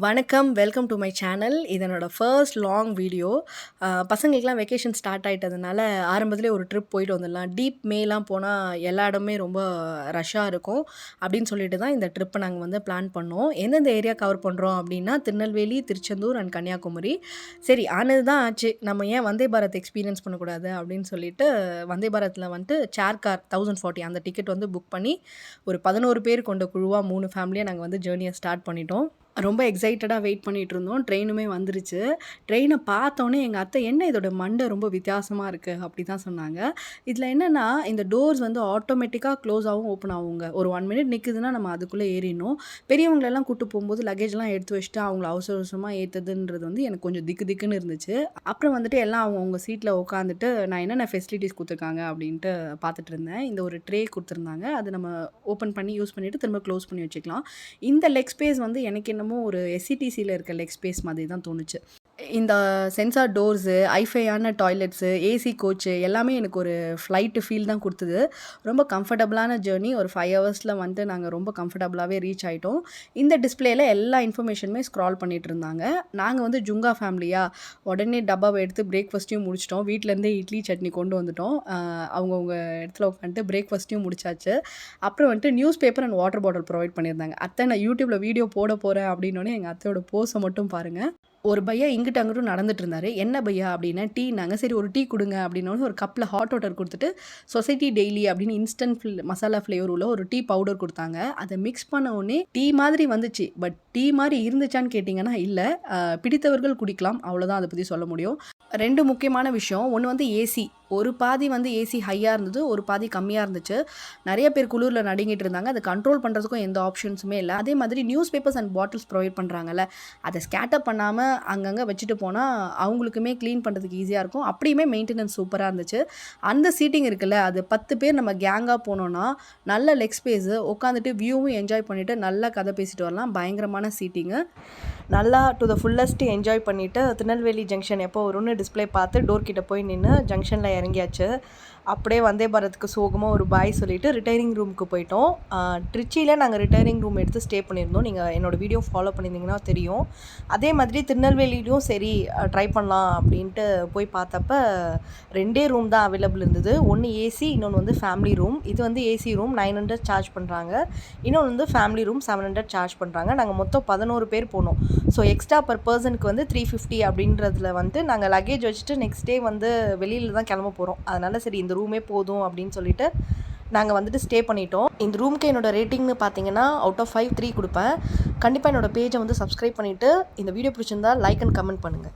வணக்கம், welcome to my channel. இது என்னோட ஃபர்ஸ்ட் லாங் வீடியோ. பசங்களுக்கெலாம் வெக்கேஷன் ஸ்டார்ட் ஆகிட்டதுனால ஆரம்பத்திலே ஒரு ட்ரிப் போயிட்டு வந்துடலாம். டீப் மேலாம் போனால் எல்லா இடமே ரொம்ப ரஷ்ஷாக இருக்கும் அப்படின்னு சொல்லிட்டு தான் இந்த ட்ரிப்பை நாங்கள் வந்து பிளான் பண்ணோம். எந்தெந்த ஏரியா கவர் பண்ணுறோம் அப்படின்னா திருநெல்வேலி, திருச்செந்தூர் அண்ட் கன்னியாகுமரி. சரி ஆனது தான் ஆச்சு, நம்ம ஏன் வந்தே பாரத் எக்ஸ்பீரியன்ஸ் பண்ணக்கூடாது அப்படின்னு சொல்லிட்டு வந்தே பாரத்தில் வந்துட்டு சேர் கார் 1040 அந்த டிக்கெட் வந்து புக் பண்ணி ஒரு 11 பேர் கொண்ட குழுவாக 3 ஃபேமிலியாக நாங்கள் வந்து ஜேர்னியை ஸ்டார்ட் பண்ணிட்டோம். ரொம்ப எக்ஸைட்டடாக வெயிட் பண்ணிகிட்டு இருந்தோம். ட்ரெயினுமே வந்துருச்சு. ட்ரெயினை பார்த்தோன்னே எங்கள் அத்தை, "என்ன இதோட மண்டை ரொம்ப வித்தியாசமாக இருக்குது" அப்படி தான் சொன்னாங்க. இதில் என்னென்னா, இந்த டோர்ஸ் வந்து ஆட்டோமேட்டிக்காக க்ளோஸ் ஆகும், ஓப்பன் ஆகுங்க. ஒரு 1 மினிட் நிற்குதுன்னா நம்ம அதுக்குள்ளே ஏறிடணும். பெரியவங்களெல்லாம் கூட்டு போகும்போது லக்கேஜ்லாம் எடுத்து வச்சுட்டு அவங்கள அவசர அவசரமாக ஏற்றுதுன்றது வந்து எனக்கு கொஞ்சம் திக்குன்னு இருந்துச்சு. அப்புறம் வந்துட்டு எல்லாம் அவங்க சீட்டில் உட்காந்துட்டு நான் என்னென்ன ஃபெசிலிட்டிஸ் கொடுத்துருக்காங்க அப்படின்ட்டு பார்த்துட்டு இருந்தேன். இந்த ஒரு ட்ரே கொடுத்துருந்தாங்க. அது நம்ம ஓப்பன் பண்ணி யூஸ் பண்ணிவிட்டு திரும்ப க்ளோஸ் பண்ணி வச்சுக்கலாம். இந்த லெக் ஸ்பேஸ் வந்து எனக்கு என்னமோ ஒரு எஸ்சிடிசியில் இருக்க லெக் ஸ்பேஸ் மாதிரி தான் தோணுச்சு. இந்த சென்சார் டோர்ஸு, ஐஃபையான டாய்லெட்ஸு, ஏசி கோச்சு எல்லாமே எனக்கு ஒரு ஃப்ளைட்டு ஃபீல் தான் கொடுத்தது. ரொம்ப கம்ஃபர்டபுளான ஜேர்னி. ஒரு 5 ஹவர்ஸில் வந்து நாங்கள் ரொம்ப கம்ஃபர்டபுளாகவே ரீச் ஆகிட்டோம். இந்த டிஸ்பிளேயில் எல்லா இன்ஃபர்மேஷனுமே ஸ்க்ரால் பண்ணிகிட்டு இருந்தாங்க. நாங்கள் வந்து ஜுங்கா ஃபேமிலியா, உடனே டப்பாவை எடுத்து பிரேக்ஃபாஸ்ட்டையும் முடிச்சிட்டோம். வீட்டிலேருந்தே இட்லி சட்னி கொண்டு வந்துட்டோம். அவங்கவுங்க இடத்துல உட்காந்துட்டு பிரேக்ஃபாஸ்ட்டையும் முடிச்சாச்சு. அப்புறம் வந்துட்டு news paper and water bottle provide பண்ணியிருந்தாங்க. அத்தை, நான் யூடியூப்பில் வீடியோ போட போகிறேன் அப்படின்னோடனே எங்கள் அத்தையோட போஸை மட்டும் பாருங்கள். ஒரு பையா இங்கிட்ட அங்கிட்டும் நடந்துட்டு இருந்தார். என்ன பையா அப்படின்னா, டீனாங்க. சரி ஒரு டீ கொடுங்க அப்படின்னோடனே ஒரு கப்பில் ஹாட் வாட்டர் கொடுத்துட்டு சொசைட்டி டெய்லி அப்படின்னு இன்ஸ்டன்ட் மசாலா ஃப்ளேவர் உள்ள ஒரு டீ பவுடர் கொடுத்தாங்க. அதை மிக்ஸ் பண்ண உடனே டீ மாதிரி வந்துச்சு. பட் டீ மாதிரி இருந்துச்சான்னு கேட்டிங்கன்னா இல்லை. பிடித்தவர்கள் குடிக்கலாம், அவ்வளோதான் அதை பற்றி சொல்ல முடியும். 2 முக்கியமான விஷயம். ஒன்று வந்து ஏசி. ஒரு பாதி வந்து ஏசி ஹையாக இருந்தது, ஒரு பாதி கம்மியாக இருந்துச்சு. நிறைய பேர் குளிரில் நடுங்கிட்டு இருந்தாங்க. அதை கண்ட்ரோல் பண்ணுறதுக்கும் எந்த ஆப்ஷன்ஸுமே இல்லை. அதே மாதிரி news papers and bottles provide பண்ணுறாங்கல்ல, அதை ஸ்கேட்டப் பண்ணாமல் அங்கங்கே வச்சுட்டு போனால் அவங்களுக்குமே க்ளீன் பண்ணுறதுக்கு ஈஸியாக இருக்கும். அப்படியுமே மெயின்டெனன்ஸ் சூப்பராக இருந்துச்சு. அந்த சீட்டிங் இருக்குல்ல, அது 10 பேர் நம்ம கேங்காக போனோன்னா நல்ல லெக் ஸ்பேஸு, உட்காந்துட்டு வியூவும் என்ஜாய் பண்ணிவிட்டு நல்லா கதை பேசிட்டு வரலாம். பயங்கரமான சீட்டிங்கு. நல்லா டு த ஃபுல்லஸ்ட் என்ஜாய் பண்ணிவிட்டு திருநெல்வேலி ஜங்ஷன் எப்போ வரும்னு டிஸ்பிளே பார்த்து டோர் கிட்ட போய் நின்று ஜங்ஷனில் இறங்கியாச்சு. அப்படியே வந்தே பாரத்துக்கு சோகமாக ஒரு பாய் சொல்லிவிட்டு ரிட்டையரிங் ரூமுக்கு போயிட்டோம். ட்ரிச்சியில் நாங்கள் ரிட்டையரிங் ரூம் எடுத்து ஸ்டே பண்ணியிருந்தோம். நீங்கள் என்னோடய வீடியோ ஃபாலோ பண்ணியிருந்தீங்கன்னா தெரியும். அதே மாதிரி திருநெல்வேலியிலும் சரி ட்ரை பண்ணலாம் அப்படின்ட்டு போய் பார்த்தப்ப 2 ரூம் தான் அவைலபிள் இருந்தது. ஒன்று ஏசி, இன்னொன்று வந்து ஃபேமிலி ரூம். இது வந்து ஏசி ரூம் 900 சார்ஜ் பண்ணுறாங்க. இன்னொன்று வந்து ஃபேமிலி ரூம் 700 சார்ஜ் பண்ணுறாங்க. நாங்கள் மொத்தம் 11 பேர் போனோம். ஸோ எக்ஸ்ட்ரா பர் பர்சனுக்கு வந்து 350 அப்படின்றதுல வந்து நாங்கள் லக்கேஜ் வச்சுட்டு நெக்ஸ்ட் டே வந்து வெளியில் தான் கிளம்ப போகிறோம். அதனால் சரி இந்த ரூமே போதும் அப்படின்னு சொல்லிட்டு நாங்கள் வந்துட்டு ஸ்டே பண்ணிட்டோம். இந்த ரூமுக்கு என்னோட ரேட்டிங்னு பார்த்தீங்கன்னா அவுட் ஆஃப் 5 3 கொடுப்பேன். கண்டிப்பாக என்னோட பேஜை வந்து சப்ஸ்கிரைப் பண்ணிவிட்டு இந்த வீடியோ பிடிச்சிருந்தா லைக் அண்ட் கமெண்ட் பண்ணுங்கள்.